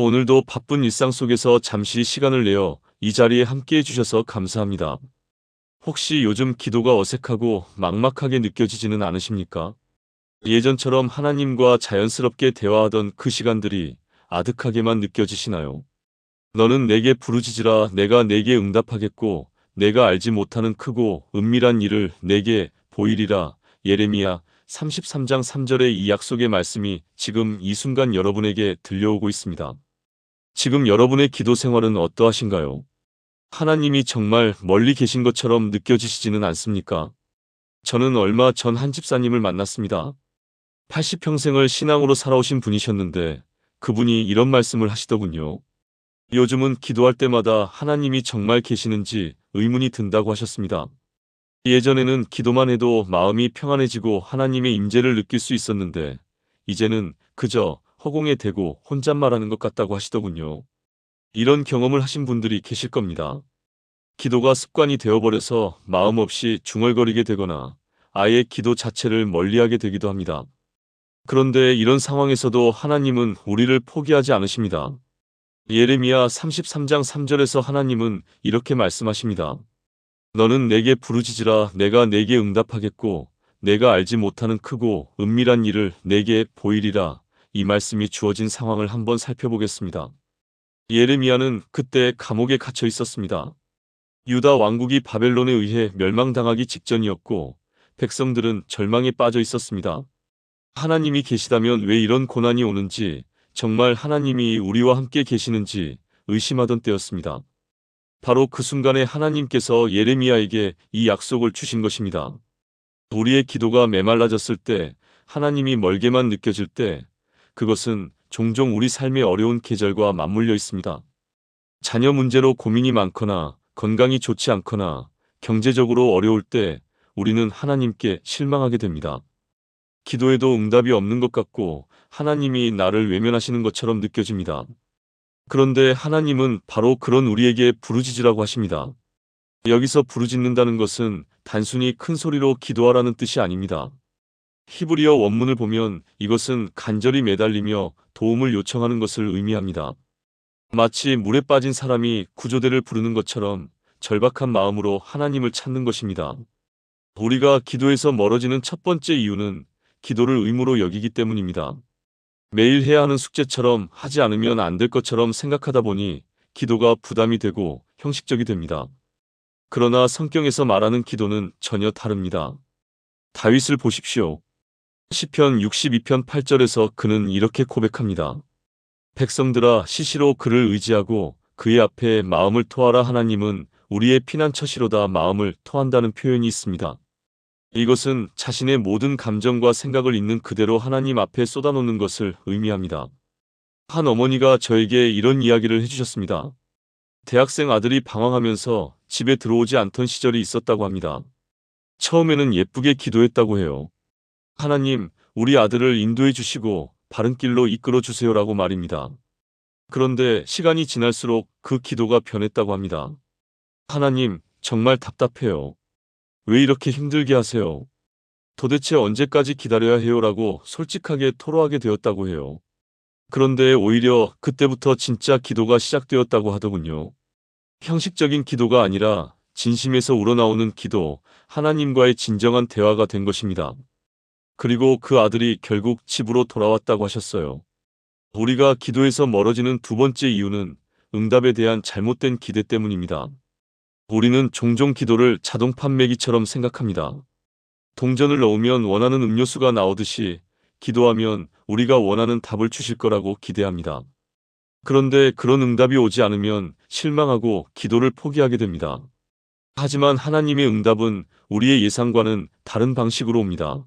오늘도 바쁜 일상 속에서 잠시 시간을 내어 이 자리에 함께 해주셔서 감사합니다. 혹시 요즘 기도가 어색하고 막막하게 느껴지지는 않으십니까? 예전처럼 하나님과 자연스럽게 대화하던 그 시간들이 아득하게만 느껴지시나요? 너는 내게 부르짖으라 내가 내게 응답하겠고 내가 알지 못하는 크고 은밀한 일을 내게 보이리라. 예레미야 33장 3절의 이 약속의 말씀이 지금 이 순간 여러분에게 들려오고 있습니다. 지금 여러분의 기도 생활은 어떠하신가요? 하나님이 정말 멀리 계신 것처럼 느껴지시지는 않습니까? 저는 얼마 전 한 집사님을 만났습니다. 80평생을 신앙으로 살아오신 분이셨는데 그분이 이런 말씀을 하시더군요. 요즘은 기도할 때마다 하나님이 정말 계시는지 의문이 든다고 하셨습니다. 예전에는 기도만 해도 마음이 평안해지고 하나님의 임재를 느낄 수 있었는데 이제는 그저 허공에 대고 혼잣말하는 것 같다고 하시더군요. 이런 경험을 하신 분들이 계실 겁니다. 기도가 습관이 되어버려서 마음 없이 중얼거리게 되거나 아예 기도 자체를 멀리하게 되기도 합니다. 그런데 이런 상황에서도 하나님은 우리를 포기하지 않으십니다. 예레미야 33장 3절에서 하나님은 이렇게 말씀하십니다. 너는 내게 부르짖으라 내가 내게 응답하겠고 내가 알지 못하는 크고 은밀한 일을 내게 보이리라. 이 말씀이 주어진 상황을 한번 살펴보겠습니다. 예레미야는 그때 감옥에 갇혀 있었습니다. 유다 왕국이 바벨론에 의해 멸망당하기 직전이었고 백성들은 절망에 빠져 있었습니다. 하나님이 계시다면 왜 이런 고난이 오는지, 정말 하나님이 우리와 함께 계시는지 의심하던 때였습니다. 바로 그 순간에 하나님께서 예레미야에게 이 약속을 주신 것입니다. 우리의 기도가 메말라졌을 때, 하나님이 멀게만 느껴질 때, 그것은 종종 우리 삶의 어려운 계절과 맞물려 있습니다. 자녀 문제로 고민이 많거나 건강이 좋지 않거나 경제적으로 어려울 때 우리는 하나님께 실망하게 됩니다. 기도에도 응답이 없는 것 같고 하나님이 나를 외면하시는 것처럼 느껴집니다. 그런데 하나님은 바로 그런 우리에게 부르짖으라고 하십니다. 여기서 부르짖는다는 것은 단순히 큰 소리로 기도하라는 뜻이 아닙니다. 히브리어 원문을 보면 이것은 간절히 매달리며 도움을 요청하는 것을 의미합니다. 마치 물에 빠진 사람이 구조대를 부르는 것처럼 절박한 마음으로 하나님을 찾는 것입니다. 우리가 기도에서 멀어지는 첫 번째 이유는 기도를 의무로 여기기 때문입니다. 매일 해야 하는 숙제처럼 하지 않으면 안 될 것처럼 생각하다 보니 기도가 부담이 되고 형식적이 됩니다. 그러나 성경에서 말하는 기도는 전혀 다릅니다. 다윗을 보십시오. 시편 62편 8절에서 그는 이렇게 고백합니다. 백성들아 시시로 그를 의지하고 그의 앞에 마음을 토하라. 하나님은 우리의 피난처시로다. 마음을 토한다는 표현이 있습니다. 이것은 자신의 모든 감정과 생각을 있는 그대로 하나님 앞에 쏟아놓는 것을 의미합니다. 한 어머니가 저에게 이런 이야기를 해주셨습니다. 대학생 아들이 방황하면서 집에 들어오지 않던 시절이 있었다고 합니다. 처음에는 예쁘게 기도했다고 해요. 하나님, 우리 아들을 인도해 주시고 바른 길로 이끌어 주세요라고 말입니다. 그런데 시간이 지날수록 그 기도가 변했다고 합니다. 하나님, 정말 답답해요. 왜 이렇게 힘들게 하세요? 도대체 언제까지 기다려야 해요라고 솔직하게 토로하게 되었다고 해요. 그런데 오히려 그때부터 진짜 기도가 시작되었다고 하더군요. 형식적인 기도가 아니라 진심에서 우러나오는 기도, 하나님과의 진정한 대화가 된 것입니다. 그리고 그 아들이 결국 집으로 돌아왔다고 하셨어요. 우리가 기도에서 멀어지는 두 번째 이유는 응답에 대한 잘못된 기대 때문입니다. 우리는 종종 기도를 자동 판매기처럼 생각합니다. 동전을 넣으면 원하는 음료수가 나오듯이 기도하면 우리가 원하는 답을 주실 거라고 기대합니다. 그런데 그런 응답이 오지 않으면 실망하고 기도를 포기하게 됩니다. 하지만 하나님의 응답은 우리의 예상과는 다른 방식으로 옵니다.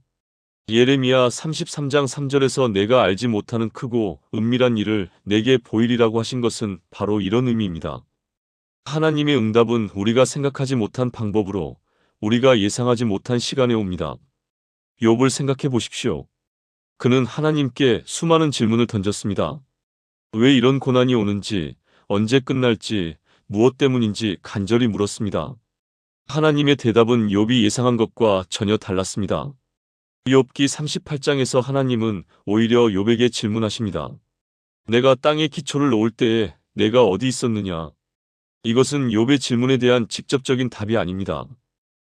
예레미야 33장 3절에서 내가 알지 못하는 크고 은밀한 일을 내게 보이리라고 하신 것은 바로 이런 의미입니다. 하나님의 응답은 우리가 생각하지 못한 방법으로 우리가 예상하지 못한 시간에 옵니다. 욥을 생각해 보십시오. 그는 하나님께 수많은 질문을 던졌습니다. 왜 이런 고난이 오는지, 언제 끝날지, 무엇 때문인지 간절히 물었습니다. 하나님의 대답은 욥이 예상한 것과 전혀 달랐습니다. 욥기 38장에서 하나님은 오히려 욥에게 질문하십니다. 내가 땅에 기초를 놓을 때에 내가 어디 있었느냐? 이것은 욥의 질문에 대한 직접적인 답이 아닙니다.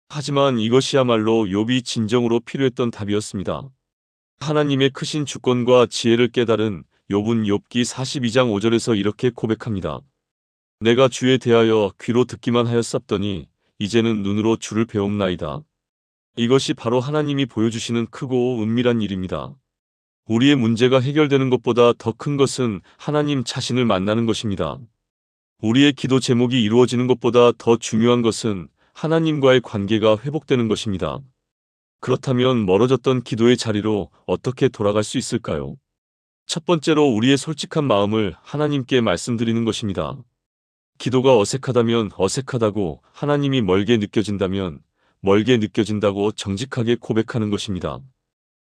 하지만 이것이야말로 욥이 진정으로 필요했던 답이었습니다. 하나님의 크신 주권과 지혜를 깨달은 욥은 욥기 42장 5절에서 이렇게 고백합니다. 내가 주에 대하여 귀로 듣기만 하였sap더니 이제는 눈으로 주를 배움나이다. 이것이 바로 하나님이 보여주시는 크고 은밀한 일입니다. 우리의 문제가 해결되는 것보다 더 큰 것은 하나님 자신을 만나는 것입니다. 우리의 기도 제목이 이루어지는 것보다 더 중요한 것은 하나님과의 관계가 회복되는 것입니다. 그렇다면 멀어졌던 기도의 자리로 어떻게 돌아갈 수 있을까요? 첫 번째로 우리의 솔직한 마음을 하나님께 말씀드리는 것입니다. 기도가 어색하다면 어색하다고, 하나님이 멀게 느껴진다면 멀게 느껴진다고 정직하게 고백하는 것입니다.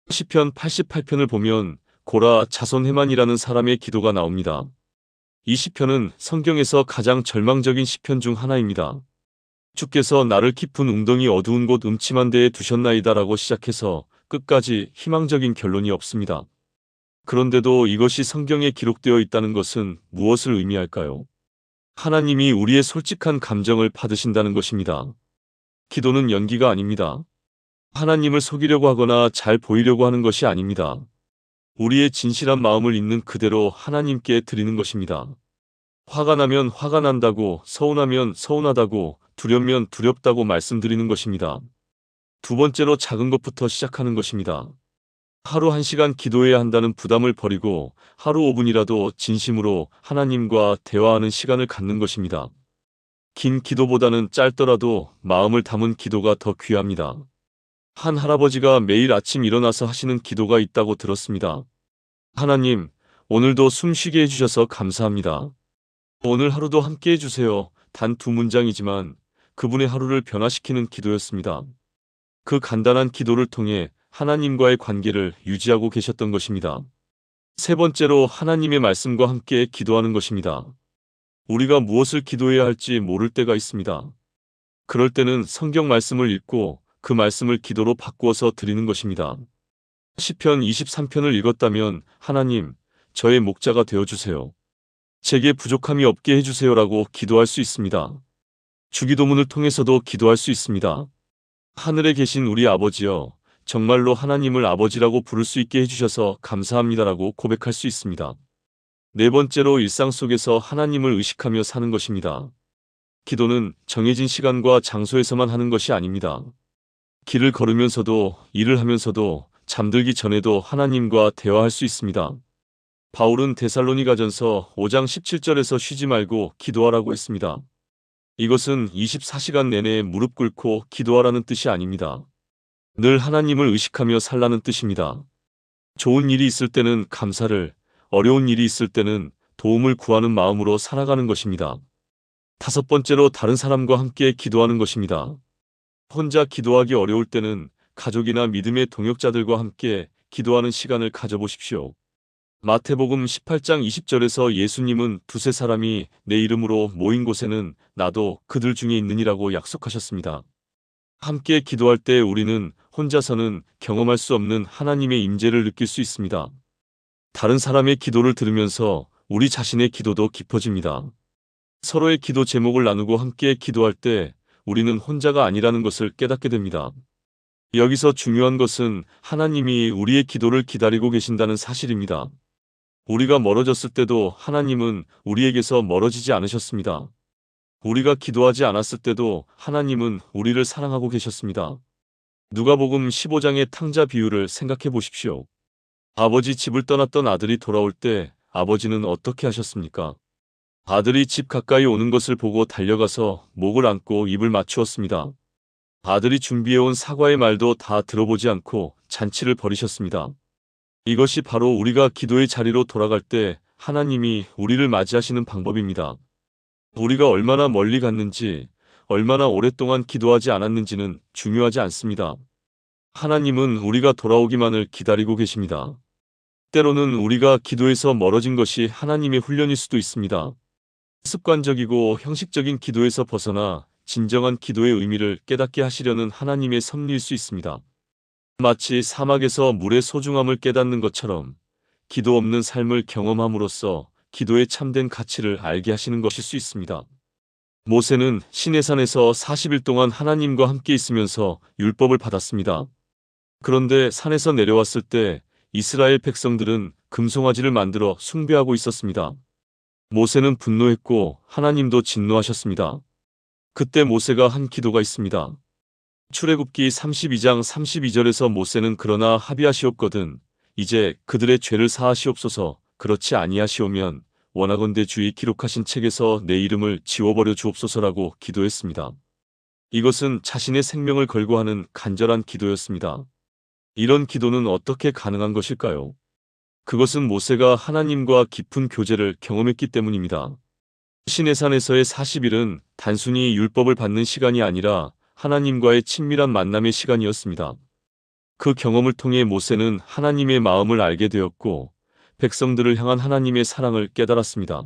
시편 88편을 보면 고라 자손 헤만이라는 사람의 기도가 나옵니다. 이 시편은 성경에서 가장 절망적인 시편 중 하나입니다. 주께서 나를 깊은 웅덩이 어두운 곳 음침한 데에 두셨나이다 라고 시작해서 끝까지 희망적인 결론이 없습니다. 그런데도 이것이 성경에 기록되어 있다는 것은 무엇을 의미할까요? 하나님이 우리의 솔직한 감정을 받으신다는 것입니다. 기도는 연기가 아닙니다. 하나님을 속이려고 하거나 잘 보이려고 하는 것이 아닙니다. 우리의 진실한 마음을 있는 그대로 하나님께 드리는 것입니다. 화가 나면 화가 난다고, 서운하면 서운하다고, 두렵면 두렵다고 말씀드리는 것입니다. 두 번째로 작은 것부터 시작하는 것입니다. 하루 1시간 기도해야 한다는 부담을 버리고 하루 5분이라도 진심으로 하나님과 대화하는 시간을 갖는 것입니다. 긴 기도보다는 짧더라도 마음을 담은 기도가 더 귀합니다. 한 할아버지가 매일 아침 일어나서 하시는 기도가 있다고 들었습니다. 하나님, 오늘도 숨 쉬게 해주셔서 감사합니다. 오늘 하루도 함께 해주세요. 단 2문장이지만 그분의 하루를 변화시키는 기도였습니다. 그 간단한 기도를 통해 하나님과의 관계를 유지하고 계셨던 것입니다. 세 번째로 하나님의 말씀과 함께 기도하는 것입니다. 우리가 무엇을 기도해야 할지 모를 때가 있습니다. 그럴 때는 성경 말씀을 읽고 그 말씀을 기도로 바꾸어서 드리는 것입니다. 시편 23편을 읽었다면 하나님, 저의 목자가 되어주세요. 제게 부족함이 없게 해주세요라고 기도할 수 있습니다. 주기도문을 통해서도 기도할 수 있습니다. 하늘에 계신 우리 아버지여, 정말로 하나님을 아버지라고 부를 수 있게 해주셔서 감사합니다라고 고백할 수 있습니다. 네 번째로 일상 속에서 하나님을 의식하며 사는 것입니다. 기도는 정해진 시간과 장소에서만 하는 것이 아닙니다. 길을 걸으면서도, 일을 하면서도, 잠들기 전에도 하나님과 대화할 수 있습니다. 바울은 데살로니가전서 5장 17절에서 쉬지 말고 기도하라고 했습니다. 이것은 24시간 내내 무릎 꿇고 기도하라는 뜻이 아닙니다. 늘 하나님을 의식하며 살라는 뜻입니다. 좋은 일이 있을 때는 감사를, 어려운 일이 있을 때는 도움을 구하는 마음으로 살아가는 것입니다. 다섯 번째로 다른 사람과 함께 기도하는 것입니다. 혼자 기도하기 어려울 때는 가족이나 믿음의 동역자들과 함께 기도하는 시간을 가져보십시오. 마태복음 18장 20절에서 예수님은 두세 사람이 내 이름으로 모인 곳에는 나도 그들 중에 있느니라고 약속하셨습니다. 함께 기도할 때 우리는 혼자서는 경험할 수 없는 하나님의 임재를 느낄 수 있습니다. 다른 사람의 기도를 들으면서 우리 자신의 기도도 깊어집니다. 서로의 기도 제목을 나누고 함께 기도할 때 우리는 혼자가 아니라는 것을 깨닫게 됩니다. 여기서 중요한 것은 하나님이 우리의 기도를 기다리고 계신다는 사실입니다. 우리가 멀어졌을 때도 하나님은 우리에게서 멀어지지 않으셨습니다. 우리가 기도하지 않았을 때도 하나님은 우리를 사랑하고 계셨습니다. 누가복음 15장의 탕자 비유를 생각해 보십시오. 아버지 집을 떠났던 아들이 돌아올 때 아버지는 어떻게 하셨습니까? 아들이 집 가까이 오는 것을 보고 달려가서 목을 안고 입을 맞추었습니다. 아들이 준비해온 사과의 말도 다 들어보지 않고 잔치를 벌이셨습니다. 이것이 바로 우리가 기도의 자리로 돌아갈 때 하나님이 우리를 맞이하시는 방법입니다. 우리가 얼마나 멀리 갔는지, 얼마나 오랫동안 기도하지 않았는지는 중요하지 않습니다. 하나님은 우리가 돌아오기만을 기다리고 계십니다. 때로는 우리가 기도에서 멀어진 것이 하나님의 훈련일 수도 있습니다. 습관적이고 형식적인 기도에서 벗어나 진정한 기도의 의미를 깨닫게 하시려는 하나님의 섭리일 수 있습니다. 마치 사막에서 물의 소중함을 깨닫는 것처럼 기도 없는 삶을 경험함으로써 기도의 참된 가치를 알게 하시는 것일 수 있습니다. 모세는 시내산에서 40일 동안 하나님과 함께 있으면서 율법을 받았습니다. 그런데 산에서 내려왔을 때 이스라엘 백성들은 금송아지를 만들어 숭배하고 있었습니다. 모세는 분노했고 하나님도 진노하셨습니다. 그때 모세가 한 기도가 있습니다. 출애굽기 32장 32절에서 모세는 그러나 합의하시옵거든 이제 그들의 죄를 사하시옵소서 그렇지 아니하시오면 원하건대 주의 기록하신 책에서 내 이름을 지워버려 주옵소서라고 기도했습니다. 이것은 자신의 생명을 걸고 하는 간절한 기도였습니다. 이런 기도는 어떻게 가능한 것일까요? 그것은 모세가 하나님과 깊은 교제를 경험했기 때문입니다. 시내산에서의 40일은 단순히 율법을 받는 시간이 아니라 하나님과의 친밀한 만남의 시간이었습니다. 그 경험을 통해 모세는 하나님의 마음을 알게 되었고 백성들을 향한 하나님의 사랑을 깨달았습니다.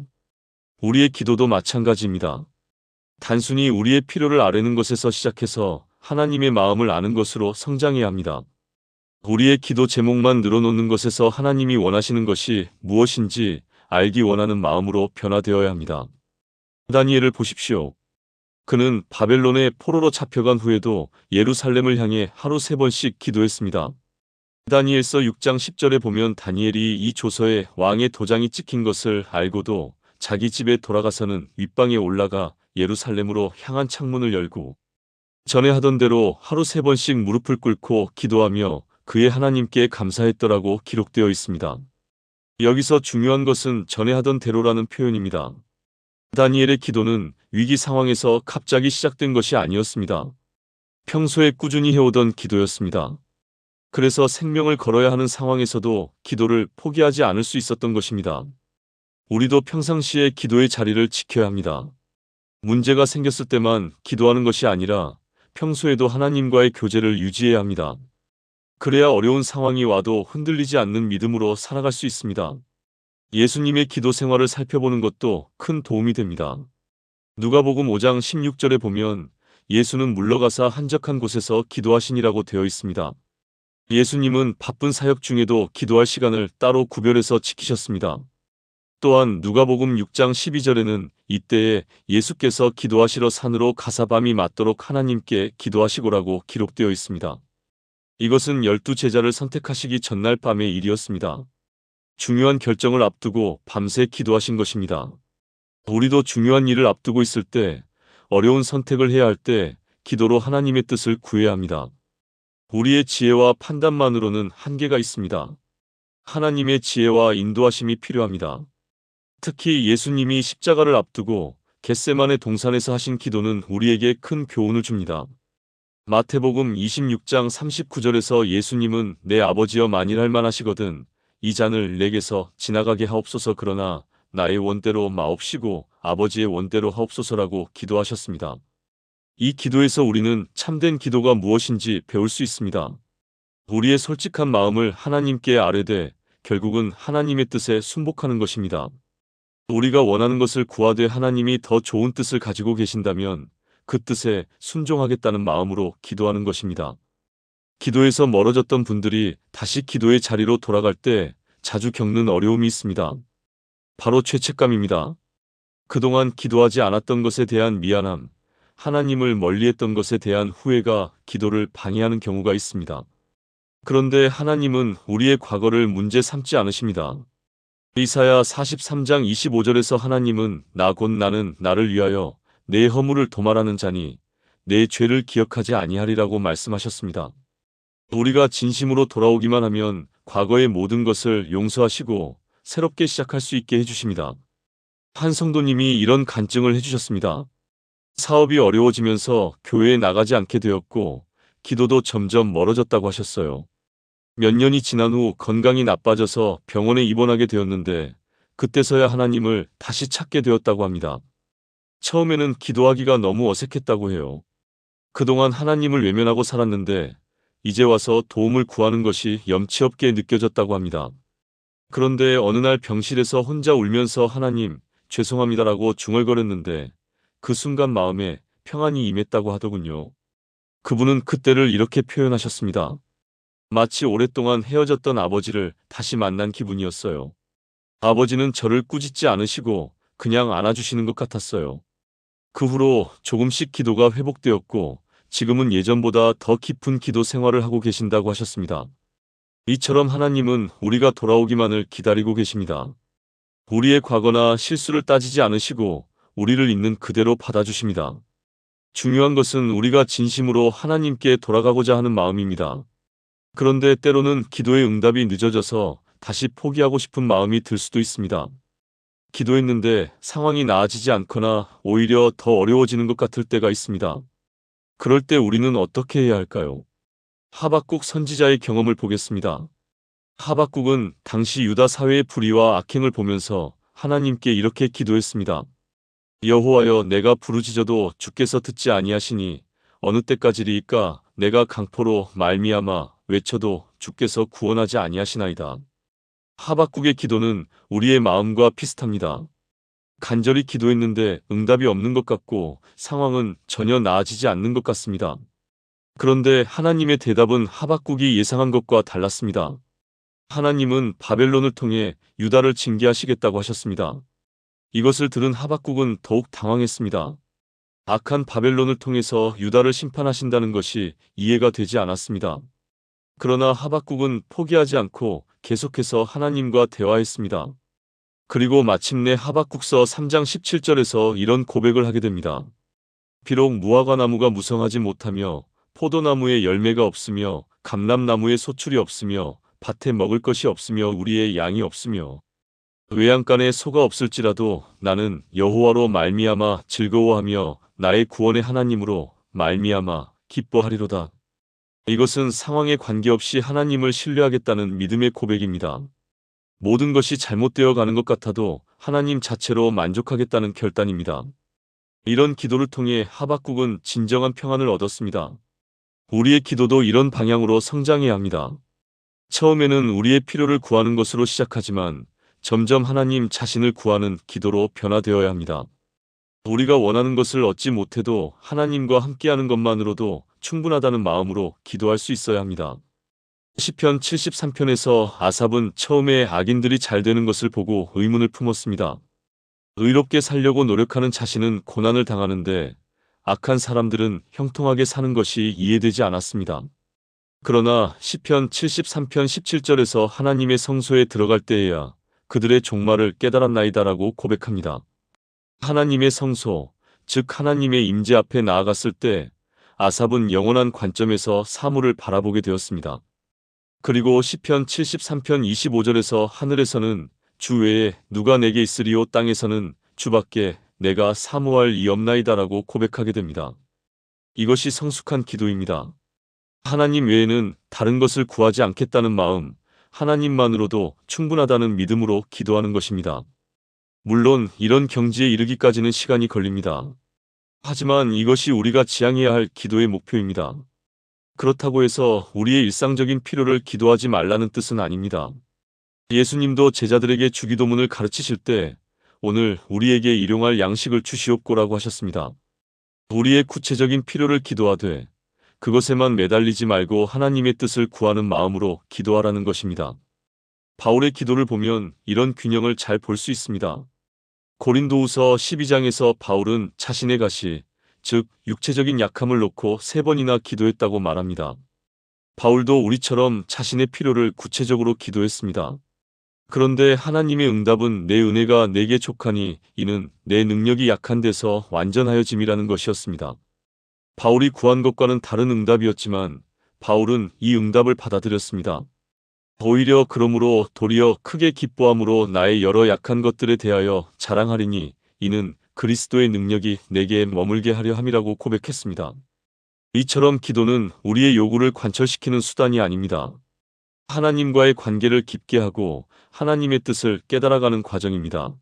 우리의 기도도 마찬가지입니다. 단순히 우리의 필요를 아뢰는 것에서 시작해서 하나님의 마음을 아는 것으로 성장해야 합니다. 우리의 기도 제목만 늘어놓는 것에서 하나님이 원하시는 것이 무엇인지 알기 원하는 마음으로 변화되어야 합니다. 다니엘을 보십시오. 그는 바벨론의 포로로 잡혀간 후에도 예루살렘을 향해 하루 3번씩 기도했습니다. 다니엘서 6장 10절에 보면 다니엘이 이 조서에 왕의 도장이 찍힌 것을 알고도 자기 집에 돌아가서는 윗방에 올라가 예루살렘으로 향한 창문을 열고 전에 하던 대로 하루 3번씩 무릎을 꿇고 기도하며 그의 하나님께 감사했더라고 기록되어 있습니다. 여기서 중요한 것은 전에 하던 대로라는 표현입니다. 다니엘의 기도는 위기 상황에서 갑자기 시작된 것이 아니었습니다. 평소에 꾸준히 해오던 기도였습니다. 그래서 생명을 걸어야 하는 상황에서도 기도를 포기하지 않을 수 있었던 것입니다. 우리도 평상시에 기도의 자리를 지켜야 합니다. 문제가 생겼을 때만 기도하는 것이 아니라 평소에도 하나님과의 교제를 유지해야 합니다. 그래야 어려운 상황이 와도 흔들리지 않는 믿음으로 살아갈 수 있습니다. 예수님의 기도 생활을 살펴보는 것도 큰 도움이 됩니다. 누가복음 5장 16절에 보면 예수는 물러가사 한적한 곳에서 기도하시니라고 되어 있습니다. 예수님은 바쁜 사역 중에도 기도할 시간을 따로 구별해서 지키셨습니다. 또한 누가복음 6장 12절에는 이때에 예수께서 기도하시러 산으로 가사 밤이 맞도록 하나님께 기도하시고라고 기록되어 있습니다. 이것은 12제자를 선택하시기 전날 밤의 일이었습니다. 중요한 결정을 앞두고 밤새 기도하신 것입니다. 우리도 중요한 일을 앞두고 있을 때, 어려운 선택을 해야 할 때 기도로 하나님의 뜻을 구해야 합니다. 우리의 지혜와 판단만으로는 한계가 있습니다. 하나님의 지혜와 인도하심이 필요합니다. 특히 예수님이 십자가를 앞두고 겟세마네 동산에서 하신 기도는 우리에게 큰 교훈을 줍니다. 마태복음 26장 39절에서 예수님은 내 아버지여 만일 할만하시거든 이 잔을 내게서 지나가게 하옵소서 그러나 나의 원대로 마옵시고 아버지의 원대로 하옵소서라고 기도하셨습니다. 이 기도에서 우리는 참된 기도가 무엇인지 배울 수 있습니다. 우리의 솔직한 마음을 하나님께 아뢰되 결국은 하나님의 뜻에 순복하는 것입니다. 우리가 원하는 것을 구하되 하나님이 더 좋은 뜻을 가지고 계신다면 그 뜻에 순종하겠다는 마음으로 기도하는 것입니다. 기도에서 멀어졌던 분들이 다시 기도의 자리로 돌아갈 때 자주 겪는 어려움이 있습니다. 바로 죄책감입니다. 그동안 기도하지 않았던 것에 대한 미안함, 하나님을 멀리했던 것에 대한 후회가 기도를 방해하는 경우가 있습니다. 그런데 하나님은 우리의 과거를 문제 삼지 않으십니다. 이사야 43장 25절에서 하나님은 나 곧 나는 나를 위하여 내 허물을 도말하는 자니 내 죄를 기억하지 아니하리라고 말씀하셨습니다. 우리가 진심으로 돌아오기만 하면 과거의 모든 것을 용서하시고 새롭게 시작할 수 있게 해주십니다. 한 성도님이 이런 간증을 해주셨습니다. 사업이 어려워지면서 교회에 나가지 않게 되었고 기도도 점점 멀어졌다고 하셨어요. 몇 년이 지난 후 건강이 나빠져서 병원에 입원하게 되었는데 그때서야 하나님을 다시 찾게 되었다고 합니다. 처음에는 기도하기가 너무 어색했다고 해요. 그동안 하나님을 외면하고 살았는데 이제 와서 도움을 구하는 것이 염치 없게 느껴졌다고 합니다. 그런데 어느 날 병실에서 혼자 울면서 하나님, 죄송합니다라고 중얼거렸는데 그 순간 마음에 평안이 임했다고 하더군요. 그분은 그때를 이렇게 표현하셨습니다. 마치 오랫동안 헤어졌던 아버지를 다시 만난 기분이었어요. 아버지는 저를 꾸짖지 않으시고 그냥 안아주시는 것 같았어요. 그 후로 조금씩 기도가 회복되었고 지금은 예전보다 더 깊은 기도 생활을 하고 계신다고 하셨습니다. 이처럼 하나님은 우리가 돌아오기만을 기다리고 계십니다. 우리의 과거나 실수를 따지지 않으시고 우리를 있는 그대로 받아주십니다. 중요한 것은 우리가 진심으로 하나님께 돌아가고자 하는 마음입니다. 그런데 때로는 기도의 응답이 늦어져서 다시 포기하고 싶은 마음이 들 수도 있습니다. 기도했는데 상황이 나아지지 않거나 오히려 더 어려워지는 것 같을 때가 있습니다. 그럴 때 우리는 어떻게 해야 할까요? 하박국 선지자의 경험을 보겠습니다. 하박국은 당시 유다 사회의 불의와 악행을 보면서 하나님께 이렇게 기도했습니다. 여호와여, 내가 부르짖어도 주께서 듣지 아니하시니 어느 때까지리이까? 내가 강포로 말미암아 외쳐도 주께서 구원하지 아니하시나이다. 하박국의 기도는 우리의 마음과 비슷합니다. 간절히 기도했는데 응답이 없는 것 같고 상황은 전혀 나아지지 않는 것 같습니다. 그런데 하나님의 대답은 하박국이 예상한 것과 달랐습니다. 하나님은 바벨론을 통해 유다를 징계하시겠다고 하셨습니다. 이것을 들은 하박국은 더욱 당황했습니다. 악한 바벨론을 통해서 유다를 심판하신다는 것이 이해가 되지 않았습니다. 그러나 하박국은 포기하지 않고 계속해서 하나님과 대화했습니다. 그리고 마침내 하박국서 3장 17절에서 이런 고백을 하게 됩니다. 비록 무화과 나무가 무성하지 못하며 포도나무에 열매가 없으며 감람나무에 소출이 없으며 밭에 먹을 것이 없으며 우리의 양이 없으며 외양간에 소가 없을지라도 나는 여호와로 말미암아 즐거워하며 나의 구원의 하나님으로 말미암아 기뻐하리로다. 이것은 상황에 관계없이 하나님을 신뢰하겠다는 믿음의 고백입니다. 모든 것이 잘못되어 가는 것 같아도 하나님 자체로 만족하겠다는 결단입니다. 이런 기도를 통해 하박국은 진정한 평안을 얻었습니다. 우리의 기도도 이런 방향으로 성장해야 합니다. 처음에는 우리의 필요를 구하는 것으로 시작하지만 점점 하나님 자신을 구하는 기도로 변화되어야 합니다. 우리가 원하는 것을 얻지 못해도 하나님과 함께하는 것만으로도 충분하다는 마음으로 기도할 수 있어야 합니다. 시편 73편에서 아삽은 처음에 악인들이 잘 되는 것을 보고 의문을 품었습니다. 의롭게 살려고 노력하는 자신은 고난을 당하는데 악한 사람들은 형통하게 사는 것이 이해되지 않았습니다. 그러나 시편 73편 17절에서 하나님의 성소에 들어갈 때에야 그들의 종말을 깨달았나이다라고 고백합니다. 하나님의 성소, 즉 하나님의 임재 앞에 나아갔을 때 아삽은 영원한 관점에서 사물을 바라보게 되었습니다. 그리고 시편 73편 25절에서 하늘에서는 주 외에 누가 내게 있으리요, 땅에서는 주밖에 내가 사모할 이 없나이다라고 고백하게 됩니다. 이것이 성숙한 기도입니다. 하나님 외에는 다른 것을 구하지 않겠다는 마음, 하나님만으로도 충분하다는 믿음으로 기도하는 것입니다. 물론 이런 경지에 이르기까지는 시간이 걸립니다. 하지만 이것이 우리가 지향해야 할 기도의 목표입니다. 그렇다고 해서 우리의 일상적인 필요를 기도하지 말라는 뜻은 아닙니다. 예수님도 제자들에게 주기도문을 가르치실 때 오늘 우리에게 일용할 양식을 주시옵고라고 하셨습니다. 우리의 구체적인 필요를 기도하되 그것에만 매달리지 말고 하나님의 뜻을 구하는 마음으로 기도하라는 것입니다. 바울의 기도를 보면 이런 균형을 잘 볼 수 있습니다. 고린도후서 12장에서 바울은 자신의 가시, 즉 육체적인 약함을 놓고 3번이나 기도했다고 말합니다. 바울도 우리처럼 자신의 필요를 구체적으로 기도했습니다. 그런데 하나님의 응답은 내 은혜가 내게 족하니 이는 내 능력이 약한 데서 완전하여짐이라는 것이었습니다. 바울이 구한 것과는 다른 응답이었지만 바울은 이 응답을 받아들였습니다. 오히려 그러므로 도리어 크게 기뻐함으로 나의 여러 약한 것들에 대하여 자랑하리니 이는 그리스도의 능력이 내게 머물게 하려 함이라고 고백했습니다. 이처럼 기도는 우리의 요구를 관철시키는 수단이 아닙니다. 하나님과의 관계를 깊게 하고 하나님의 뜻을 깨달아가는 과정입니다.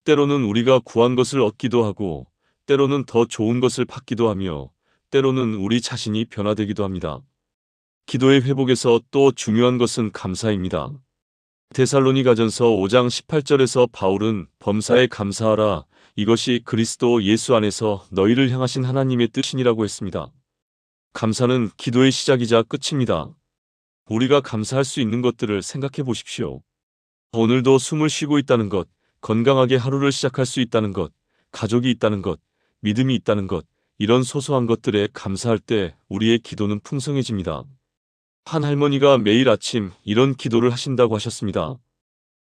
때로는 우리가 구한 것을 얻기도 하고 때로는 더 좋은 것을 받기도 하며 때로는 우리 자신이 변화되기도 합니다. 기도의 회복에서 또 중요한 것은 감사입니다. 데살로니가전서 5장 18절에서 바울은 범사에 감사하라, 이것이 그리스도 예수 안에서 너희를 향하신 하나님의 뜻이니라고 했습니다. 감사는 기도의 시작이자 끝입니다. 우리가 감사할 수 있는 것들을 생각해 보십시오. 오늘도 숨을 쉬고 있다는 것, 건강하게 하루를 시작할 수 있다는 것, 가족이 있다는 것, 믿음이 있다는 것, 이런 소소한 것들에 감사할 때 우리의 기도는 풍성해집니다. 한 할머니가 매일 아침 이런 기도를 하신다고 하셨습니다.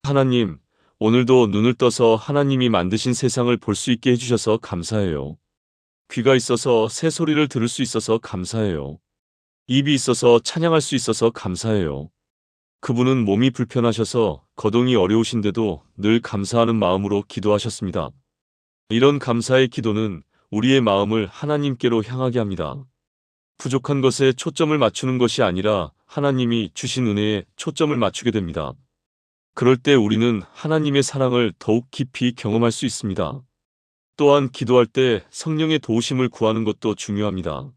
하나님, 오늘도 눈을 떠서 하나님이 만드신 세상을 볼 수 있게 해주셔서 감사해요. 귀가 있어서 새 소리를 들을 수 있어서 감사해요. 입이 있어서 찬양할 수 있어서 감사해요. 그분은 몸이 불편하셔서 거동이 어려우신데도 늘 감사하는 마음으로 기도하셨습니다. 이런 감사의 기도는 우리의 마음을 하나님께로 향하게 합니다. 부족한 것에 초점을 맞추는 것이 아니라 하나님이 주신 은혜에 초점을 맞추게 됩니다. 그럴 때 우리는 하나님의 사랑을 더욱 깊이 경험할 수 있습니다. 또한 기도할 때 성령의 도우심을 구하는 것도 중요합니다.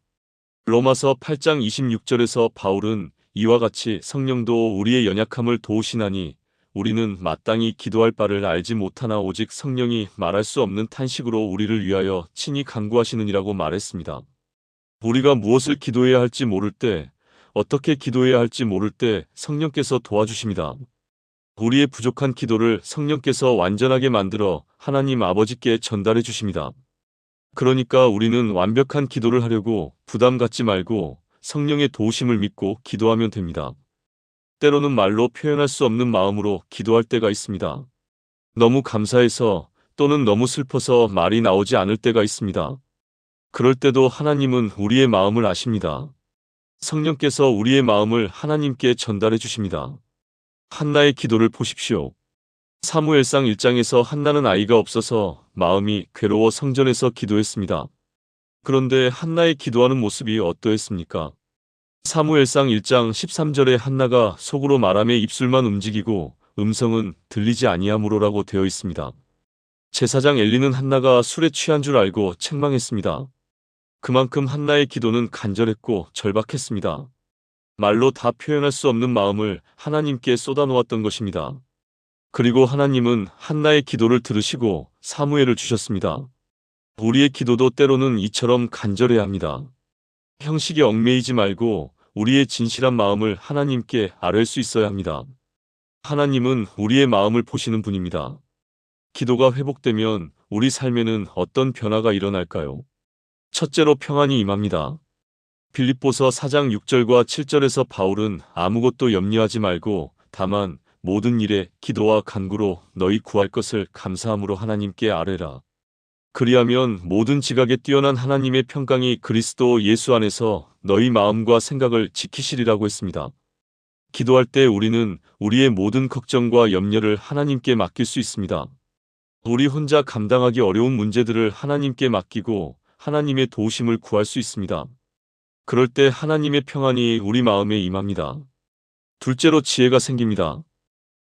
로마서 8장 26절에서 바울은 이와 같이 성령도 우리의 연약함을 도우시나니 우리는 마땅히 기도할 바를 알지 못하나 오직 성령이 말할 수 없는 탄식으로 우리를 위하여 친히 간구하시느니라고 말했습니다. 우리가 무엇을 기도해야 할지 모를 때, 어떻게 기도해야 할지 모를 때 성령께서 도와주십니다. 우리의 부족한 기도를 성령께서 완전하게 만들어 하나님 아버지께 전달해 주십니다. 그러니까 우리는 완벽한 기도를 하려고 부담 갖지 말고 성령의 도우심을 믿고 기도하면 됩니다. 때로는 말로 표현할 수 없는 마음으로 기도할 때가 있습니다. 너무 감사해서 또는 너무 슬퍼서 말이 나오지 않을 때가 있습니다. 그럴 때도 하나님은 우리의 마음을 아십니다. 성령께서 우리의 마음을 하나님께 전달해 주십니다. 한나의 기도를 보십시오. 사무엘상 1장에서 한나는 아이가 없어서 마음이 괴로워 성전에서 기도했습니다. 그런데 한나의 기도하는 모습이 어떠했습니까? 사무엘상 1장 13절에 한나가 속으로 말하며 입술만 움직이고 음성은 들리지 아니하므로라고 되어 있습니다. 제사장 엘리는 한나가 술에 취한 줄 알고 책망했습니다. 그만큼 한나의 기도는 간절했고 절박했습니다. 말로 다 표현할 수 없는 마음을 하나님께 쏟아놓았던 것입니다. 그리고 하나님은 한나의 기도를 들으시고 사무엘을 주셨습니다. 우리의 기도도 때로는 이처럼 간절해야 합니다. 형식에 얽매이지 말고 우리의 진실한 마음을 하나님께 아뢰을 수 있어야 합니다. 하나님은 우리의 마음을 보시는 분입니다. 기도가 회복되면 우리 삶에는 어떤 변화가 일어날까요? 첫째로 평안이 임합니다. 빌립보서 4장 6절과 7절에서 바울은 아무것도 염려하지 말고 다만 모든 일에 기도와 간구로 너희 구할 것을 감사함으로 하나님께 아뢰라. 그리하면 모든 지각에 뛰어난 하나님의 평강이 그리스도 예수 안에서 너희 마음과 생각을 지키시리라고 했습니다. 기도할 때 우리는 우리의 모든 걱정과 염려를 하나님께 맡길 수 있습니다. 우리 혼자 감당하기 어려운 문제들을 하나님께 맡기고 하나님의 도우심을 구할 수 있습니다. 그럴 때 하나님의 평안이 우리 마음에 임합니다. 둘째로 지혜가 생깁니다.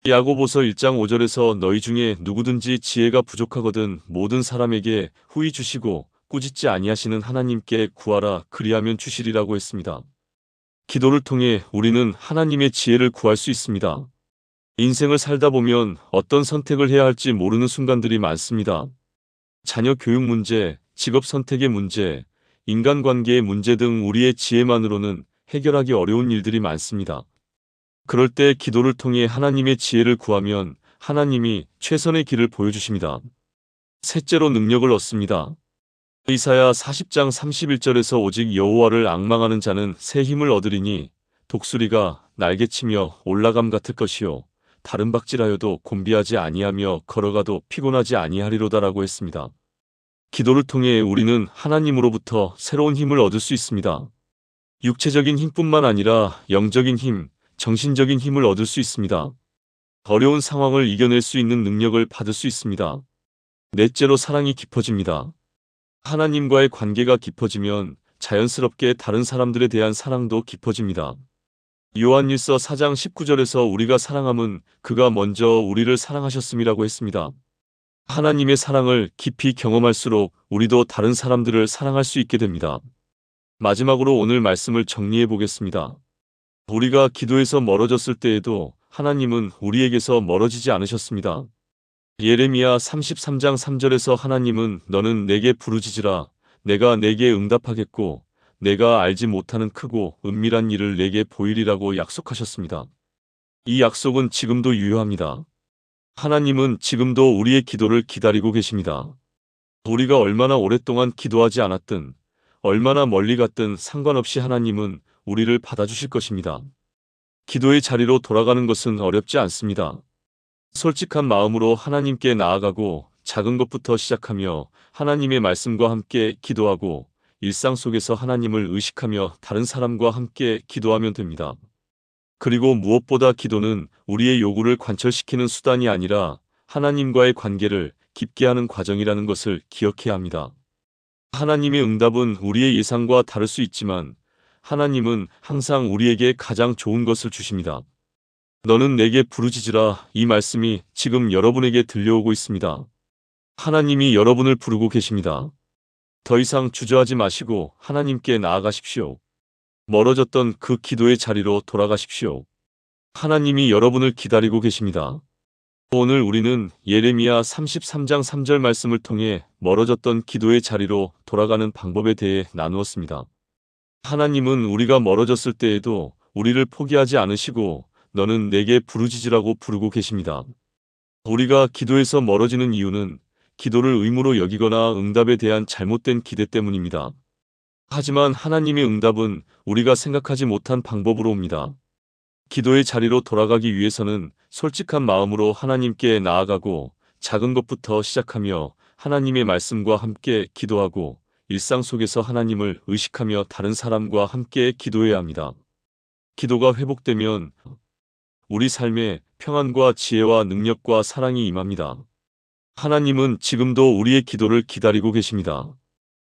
야고보서 1장 5절에서 너희 중에 누구든지 지혜가 부족하거든 모든 사람에게 후히 주시고 꾸짖지 아니하시는 하나님께 구하라 그리하면 주시리라고 했습니다. 기도를 통해 우리는 하나님의 지혜를 구할 수 있습니다. 인생을 살다 보면 어떤 선택을 해야 할지 모르는 순간들이 많습니다. 자녀 교육 문제, 직업 선택의 문제, 인간관계의 문제 등 우리의 지혜만으로는 해결하기 어려운 일들이 많습니다. 그럴 때 기도를 통해 하나님의 지혜를 구하면 하나님이 최선의 길을 보여주십니다. 셋째로 능력을 얻습니다. 이사야 40장 31절에서 오직 여호와를 앙망하는 자는 새 힘을 얻으리니 독수리가 날개치며 올라감 같을 것이요 다른 박질하여도 곤비하지 아니하며 걸어가도 피곤하지 아니하리로다라고 했습니다. 기도를 통해 우리는 하나님으로부터 새로운 힘을 얻을 수 있습니다. 육체적인 힘뿐만 아니라 영적인 힘, 정신적인 힘을 얻을 수 있습니다. 어려운 상황을 이겨낼 수 있는 능력을 받을 수 있습니다. 넷째로 사랑이 깊어집니다. 하나님과의 관계가 깊어지면 자연스럽게 다른 사람들에 대한 사랑도 깊어집니다. 요한일서 4장 19절에서 우리가 사랑함은 그가 먼저 우리를 사랑하셨음이라고 했습니다. 하나님의 사랑을 깊이 경험할수록 우리도 다른 사람들을 사랑할 수 있게 됩니다. 마지막으로 오늘 말씀을 정리해 보겠습니다. 우리가 기도에서 멀어졌을 때에도 하나님은 우리에게서 멀어지지 않으셨습니다. 예레미야 33장 3절에서 하나님은 너는 내게 부르짖으라 내가 내게 응답하겠고 내가 알지 못하는 크고 은밀한 일을 내게 보이리라고 약속하셨습니다. 이 약속은 지금도 유효합니다. 하나님은 지금도 우리의 기도를 기다리고 계십니다. 우리가 얼마나 오랫동안 기도하지 않았든, 얼마나 멀리 갔든 상관없이 하나님은 우리를 받아주실 것입니다. 기도의 자리로 돌아가는 것은 어렵지 않습니다. 솔직한 마음으로 하나님께 나아가고 작은 것부터 시작하며 하나님의 말씀과 함께 기도하고 일상 속에서 하나님을 의식하며 다른 사람과 함께 기도하면 됩니다. 그리고 무엇보다 기도는 우리의 요구를 관철시키는 수단이 아니라 하나님과의 관계를 깊게 하는 과정이라는 것을 기억해야 합니다. 하나님의 응답은 우리의 예상과 다를 수 있지만 하나님은 항상 우리에게 가장 좋은 것을 주십니다. 너는 내게 부르짖으라, 이 말씀이 지금 여러분에게 들려오고 있습니다. 하나님이 여러분을 부르고 계십니다. 더 이상 주저하지 마시고 하나님께 나아가십시오. 멀어졌던 그 기도의 자리로 돌아가십시오. 하나님이 여러분을 기다리고 계십니다. 오늘 우리는 예레미야 33장 3절 말씀을 통해 멀어졌던 기도의 자리로 돌아가는 방법에 대해 나누었습니다. 하나님은 우리가 멀어졌을 때에도 우리를 포기하지 않으시고 너는 내게 부르짖으라고 부르고 계십니다. 우리가 기도에서 멀어지는 이유는 기도를 의무로 여기거나 응답에 대한 잘못된 기대 때문입니다. 하지만 하나님의 응답은 우리가 생각하지 못한 방법으로 옵니다. 기도의 자리로 돌아가기 위해서는 솔직한 마음으로 하나님께 나아가고 작은 것부터 시작하며 하나님의 말씀과 함께 기도하고 일상 속에서 하나님을 의식하며 다른 사람과 함께 기도해야 합니다. 기도가 회복되면 우리 삶에 평안과 지혜와 능력과 사랑이 임합니다. 하나님은 지금도 우리의 기도를 기다리고 계십니다.